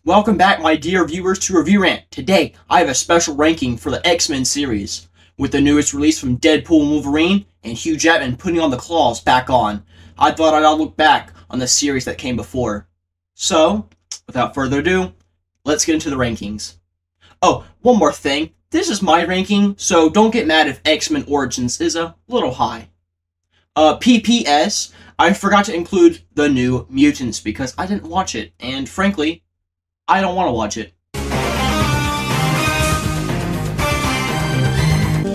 Welcome back, my dear viewers, to Review Rant. Today, I have a special ranking for the X-Men series, with the newest release from Deadpool and Wolverine, and Hugh Jackman putting on the claws back on. I thought I'd look back on the series that came before. So, without further ado, let's get into the rankings. Oh, one more thing. This is my ranking, so don't get mad if X-Men Origins is a little high. PPS, I forgot to include the new Mutants because I didn't watch it, and frankly, I don't want to watch it.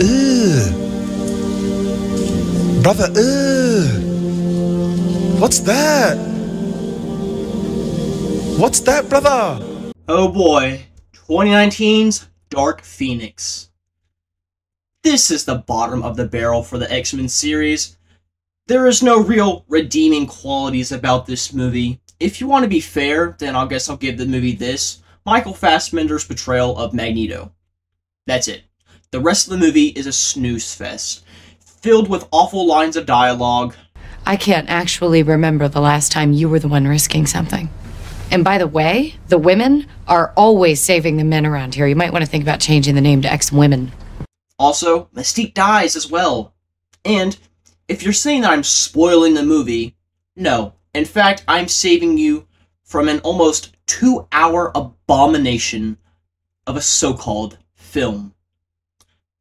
Ugh. Brother, ugh. What's that? What's that, brother? Oh boy, 2019's Dark Phoenix. This is the bottom of the barrel for the X-Men series. There is no real redeeming qualities about this movie. If you want to be fair, then I guess I'll give the movie this: Michael Fassbender's portrayal of Magneto. That's it. The rest of the movie is a snooze fest, filled with awful lines of dialogue. I can't actually remember the last time you were the one risking something. And by the way, the women are always saving the men around here. You might want to think about changing the name to X-Women. Also, Mystique dies as well. And if you're saying that I'm spoiling the movie, no. In fact, I'm saving you from an almost 2-hour abomination of a so-called film.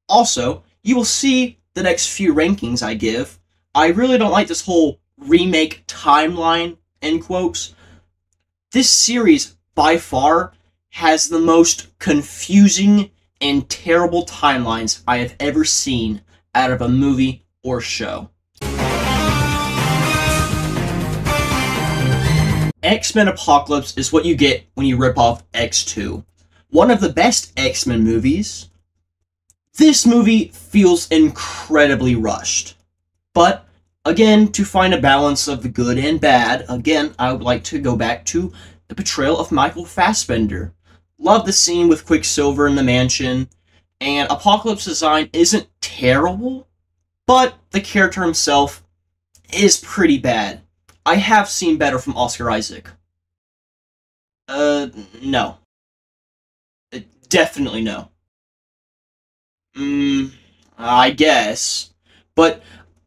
Also, you will see the next few rankings I give. I really don't like this whole remake timeline, end quotes. This series, by far, has the most confusing and terrible timelines I have ever seen out of a movie or show. X-Men Apocalypse is what you get when you rip off X2. One of the best X-Men movies. This movie feels incredibly rushed. But, again, to find a balance of the good and bad, again, I would like to go back to the portrayal of Michael Fassbender. Love the scene with Quicksilver in the mansion, and Apocalypse's design isn't terrible, but the character himself is pretty bad. I have seen better from Oscar Isaac. No. Definitely no. I guess. But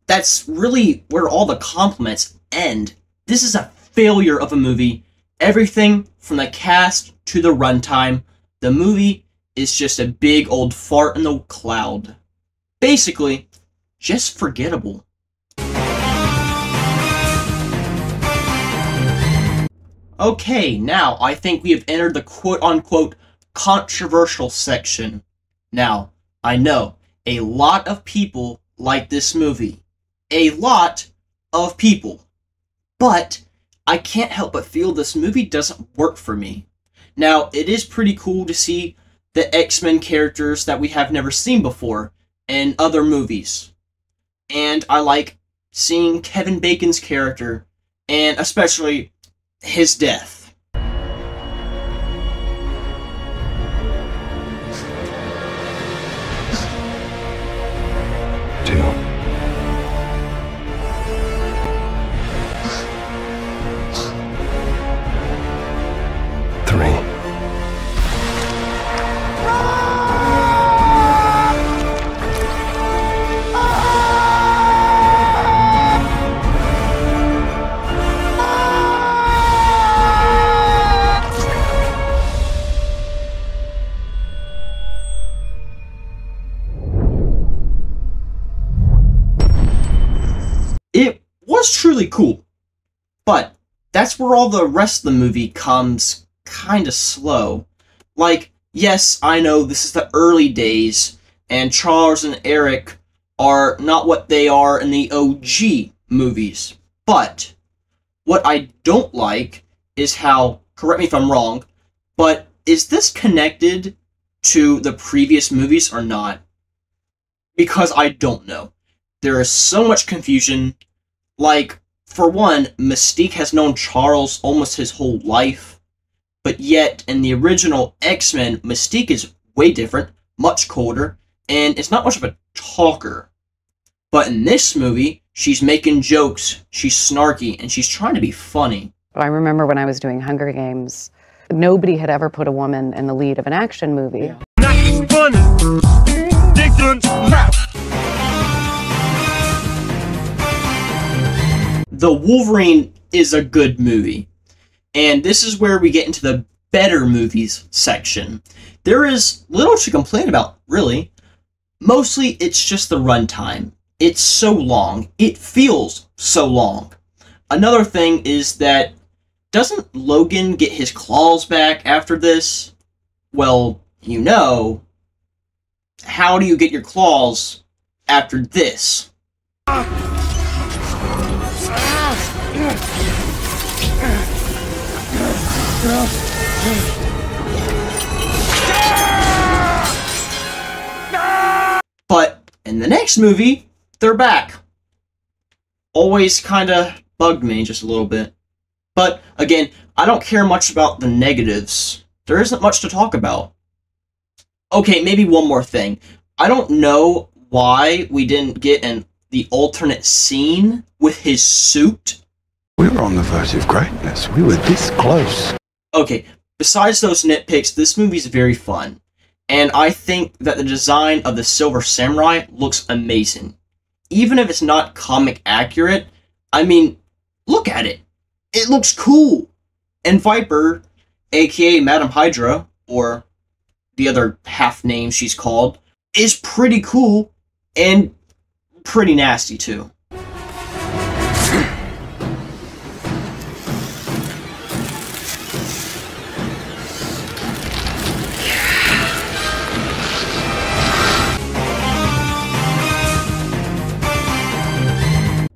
that's really where all the compliments end. This is a failure of a movie. Everything from the cast to the runtime. The movie is just a big old fart in the cloud. Basically, just forgettable. Okay, now I think we have entered the quote-unquote controversial section. Now, I know, a lot of people like this movie. A lot of people. But I can't help but feel this movie doesn't work for me. Now, it is pretty cool to see the X-Men characters that we have never seen before in other movies. And I like seeing Kevin Bacon's character, and especially his death. It was truly cool, but that's where all the rest of the movie comes kinda slow. Like, yes, I know this is the early days, and Charles and Eric are not what they are in the OG movies, but what I don't like is how, correct me if I'm wrong, but is this connected to the previous movies or not? Because I don't know. There is so much confusion. Like, for one, Mystique has known Charles almost his whole life, but yet in the original X-Men, Mystique is way different, much colder, and is not much of a talker. But in this movie, she's making jokes, she's snarky, and she's trying to be funny. I remember when I was doing Hunger Games, Nobody had ever put a woman in the lead of an action movie. The Wolverine is a good movie. And this is where we get into the better movies section. There is little to complain about, really. Mostly, it's just the runtime. It's so long. It feels so long. Another thing is that, doesn't Logan get his claws back after this? Well, you know, how do you get your claws after this? But in the next movie, they're back. Always kind of bugged me just a little bit. But again, I don't care much about the negatives. There isn't much to talk about. Okay, maybe one more thing. I don't know why we didn't get the alternate scene with his suit. We were on the verge of greatness. We were this close. Okay, besides those nitpicks, this movie's very fun. And I think that the design of the Silver Samurai looks amazing. Even if it's not comic accurate, I mean, look at it. It looks cool. And Viper, aka Madam Hydra, or the other half name she's called, is pretty cool and pretty nasty too.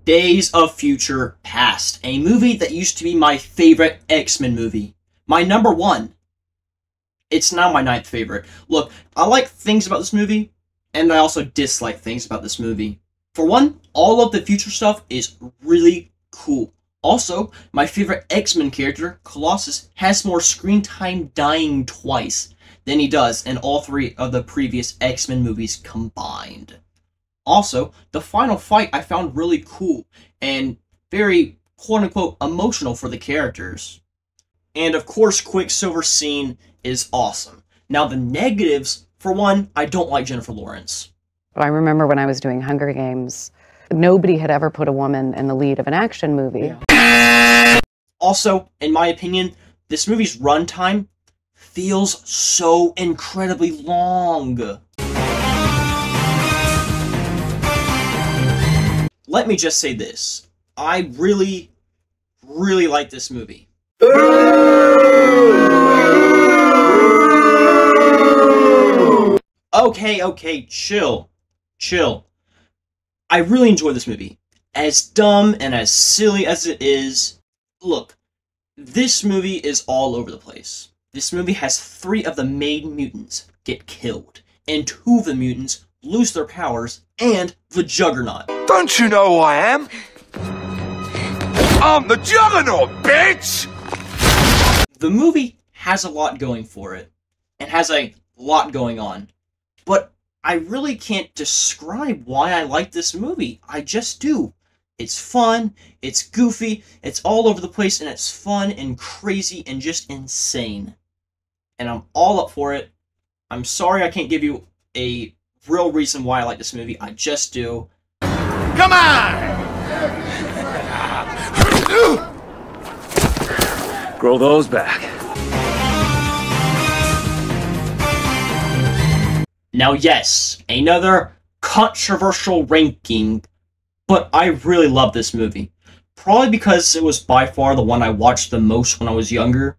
Days of Future Past, a movie that used to be my favorite X-Men movie. My number one. It's now my 9th favorite. Look, I like things about this movie, and I also dislike things about this movie. For one, all of the future stuff is really cool. Also, my favorite X-Men character, Colossus, has more screen time dying twice than he does in all 3 of the previous X-Men movies combined. Also, the final fight I found really cool and very quote-unquote emotional for the characters. And of course, Quicksilver's scene is awesome. Now the negatives, for one, I don't like Jennifer Lawrence. I remember when I was doing Hunger Games, nobody had ever put a woman in the lead of an action movie. Also, in my opinion, this movie's runtime feels so incredibly long. Let me just say this. I really, really like this movie. Okay, chill. I really enjoy this movie. As dumb and as silly as it is, look, this movie is all over the place. This movie has 3 of the main mutants get killed, and 2 of the mutants lose their powers, and the Juggernaut. Don't you know who I am? I'm the Juggernaut, bitch! The movie has a lot going for it, and has a lot going on. But I really can't describe why I like this movie. I just do. It's fun, it's goofy, it's all over the place, and it's fun and crazy and just insane. And I'm all up for it. I'm sorry I can't give you a real reason why I like this movie. I just do. Come on! Grow those back. Now yes, another controversial ranking, but I really love this movie. Probably because it was by far the one I watched the most when I was younger.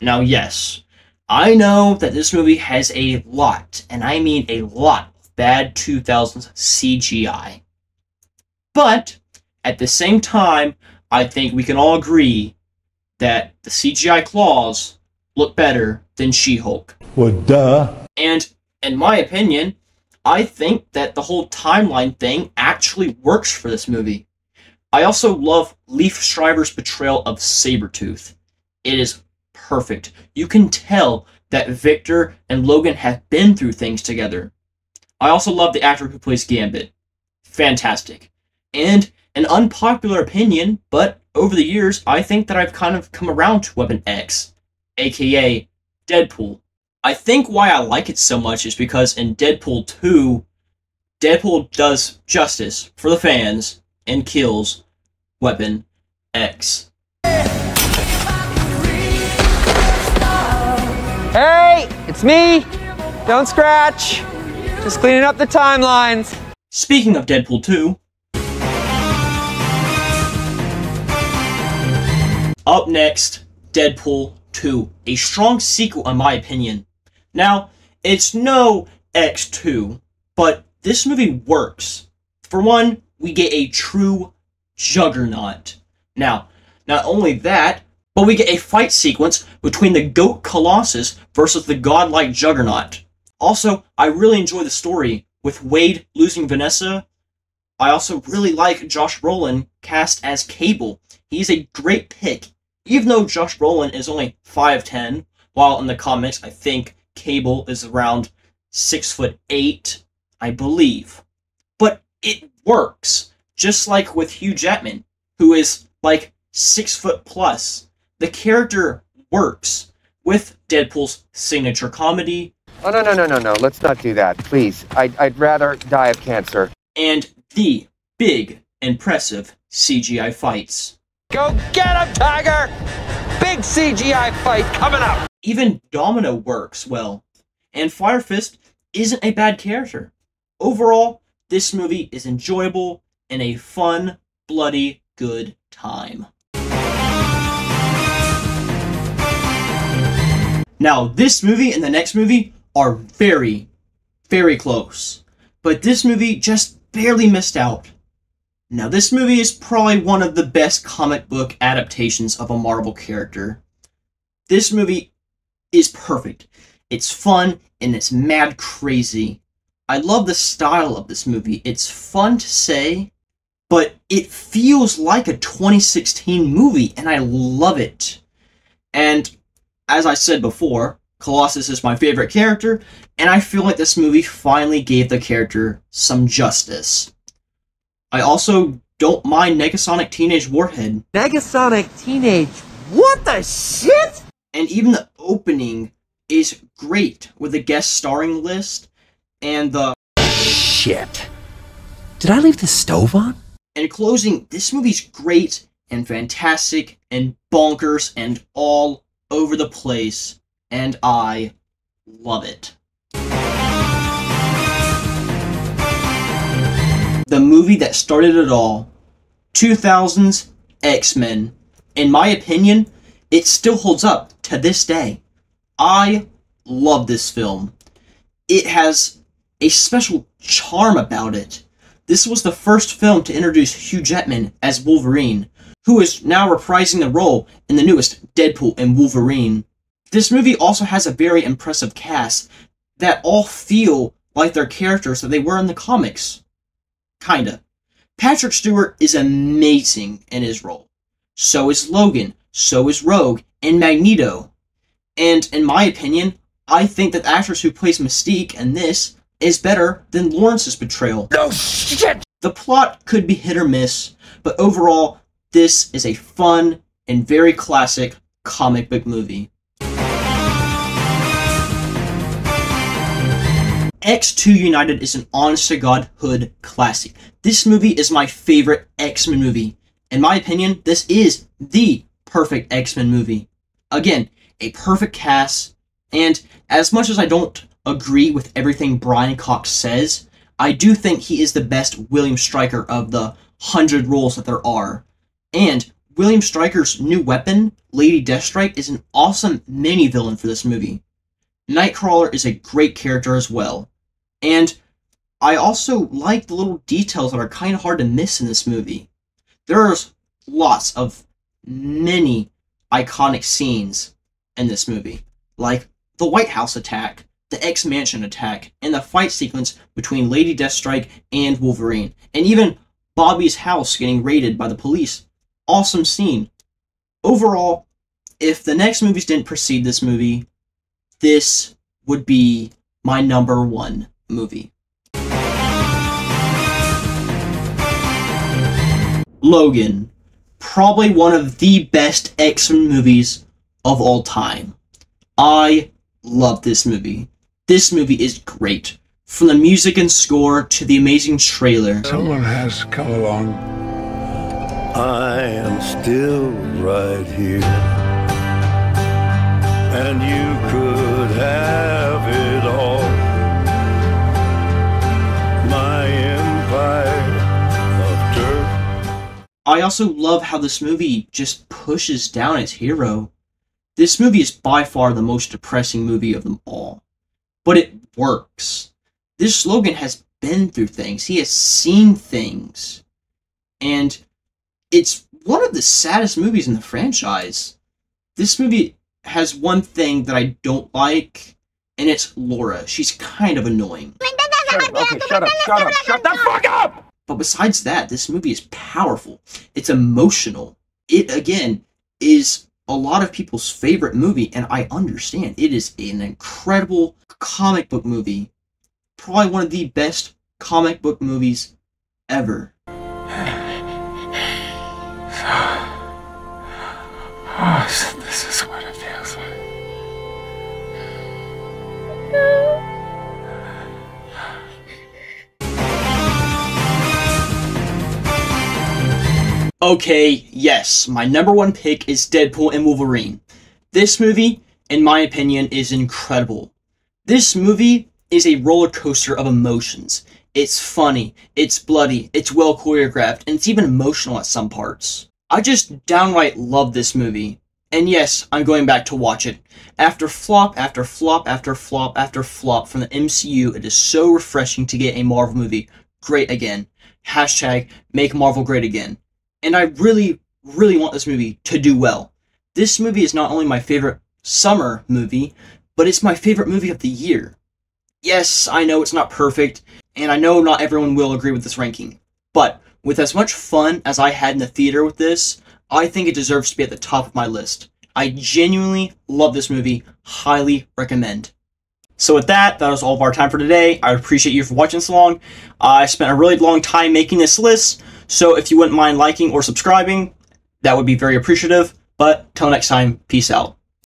Now yes, I know that this movie has a lot, and I mean a lot, of bad 2000s CGI. But, at the same time, I think we can all agree that the CGI claws look better than She-Hulk. Well, duh. And, in my opinion, I think that the whole timeline thing actually works for this movie. I also love Leaf Shriver's portrayal of Sabretooth. It is perfect. You can tell that Victor and Logan have been through things together. I also love the actor who plays Gambit. Fantastic. And an unpopular opinion, but over the years, I think that I've kind of come around to Weapon X. aka Deadpool. I think why I like it so much is because in Deadpool 2, Deadpool does justice for the fans and kills Weapon X. Hey, it's me! Don't scratch! Just cleaning up the timelines. Speaking of Deadpool 2, up next, Deadpool 2. A strong sequel in my opinion. Now, it's no X2, but this movie works. For one, we get a true juggernaut. Now, not only that, but we get a fight sequence between the Goat Colossus versus the godlike Juggernaut. Also, I really enjoy the story with Wade losing Vanessa. I also really like Josh Brolin cast as Cable. He's a great pick, even though Josh Brolin is only 5'10", while in the comics I think Cable is around 6'8", I believe. But it works, just like with Hugh Jackman, who is like 6 foot plus. The character works with Deadpool's signature comedy. Oh, no. Let's not do that, please. I'd rather die of cancer. And the big, impressive CGI fights. Go get him, Tiger! Big CGI fight coming up! Even Domino works well. And Fire Fist isn't a bad character. Overall, this movie is enjoyable and a fun, bloody, good time. Now, this movie and the next movie are very, very close. But this movie just barely missed out. Now, this movie is probably one of the best comic book adaptations of a Marvel character. This movie is perfect. It's fun and it's mad crazy. I love the style of this movie. It's fun to say, but it feels like a 2016 movie, and I love it. And as I said before, Colossus is my favorite character, and I feel like this movie finally gave the character some justice. I also don't mind Negasonic Teenage Warhead. Negasonic Teenage... What the shit?! And even the opening is great, with the guest starring list, and the... Shit. Did I leave the stove on? In closing, this movie's great, and fantastic, and bonkers, and all over the place, and I love it. The movie that started it all, 2000's X-Men. In my opinion, it still holds up to this day. I love this film. It has a special charm about it. This was the first film to introduce Hugh Jackman as Wolverine, who is now reprising the role in the newest Deadpool and Wolverine. This movie also has a very impressive cast that all feel like their characters that they were in the comics. Kinda. Patrick Stewart is amazing in his role. So is Logan, so is Rogue, and Magneto. And in my opinion, I think that the actress who plays Mystique in this is better than Lawrence's portrayal. No shit! The plot could be hit or miss, but overall, this is a fun and very classic comic book movie. X2 United is an honest-to-God hood classic. This movie is my favorite X-Men movie. In my opinion, this is the perfect X-Men movie. Again, a perfect cast, and as much as I don't agree with everything Brian Cox says, I do think he is the best William Stryker of the 100 roles that there are. And William Stryker's new weapon, Lady Deathstrike, is an awesome mini-villain for this movie. Nightcrawler is a great character as well. And I also like the little details that are kind of hard to miss in this movie. There's lots of many iconic scenes in this movie, like the White House attack, the X-Mansion attack, and the fight sequence between Lady Deathstrike and Wolverine, and even Bobby's house getting raided by the police. Awesome scene. Overall, if the next movies didn't precede this movie, this would be my #1 movie. Logan. Probably one of the best X-Men movies of all time. I love this movie. This movie is great. From the music and score to the amazing trailer. Someone has come along. I am still right here, and you could have it all. My empire of dirt. I also love how this movie just pushes down its hero. This movie is by far the most depressing movie of them all. But it works. This Logan has been through things. He has seen things. And it's one of the saddest movies in the franchise. This movie has one thing that I don't like, and it's Laura. She's kind of annoying. Shut the fuck up! But besides that, this movie is powerful. It's emotional. It, again, is a lot of people's favorite movie, and I understand. It is an incredible comic book movie. Probably one of the best comic book movies ever. Oh, this is what it feels like. Okay, yes, my number one pick is Deadpool and Wolverine. This movie, in my opinion, is incredible. This movie is a roller coaster of emotions. It's funny, it's bloody, it's well choreographed, and it's even emotional at some parts. I just downright love this movie. And yes, I'm going back to watch it. After flop after flop after flop after flop from the MCU, it is so refreshing to get a Marvel movie great again. Hashtag make Marvel great again. And I really, really want this movie to do well. This movie is not only my favorite summer movie, but it's my favorite movie of the year. Yes, I know it's not perfect, and I know not everyone will agree with this ranking. But with as much fun as I had in the theater with this, I think it deserves to be at the top of my list. I genuinely love this movie. Highly recommend. So with that was all of our time for today. I appreciate you for watching so long. I spent a really long time making this list, so if you wouldn't mind liking or subscribing, that would be very appreciative. But till next time, peace out.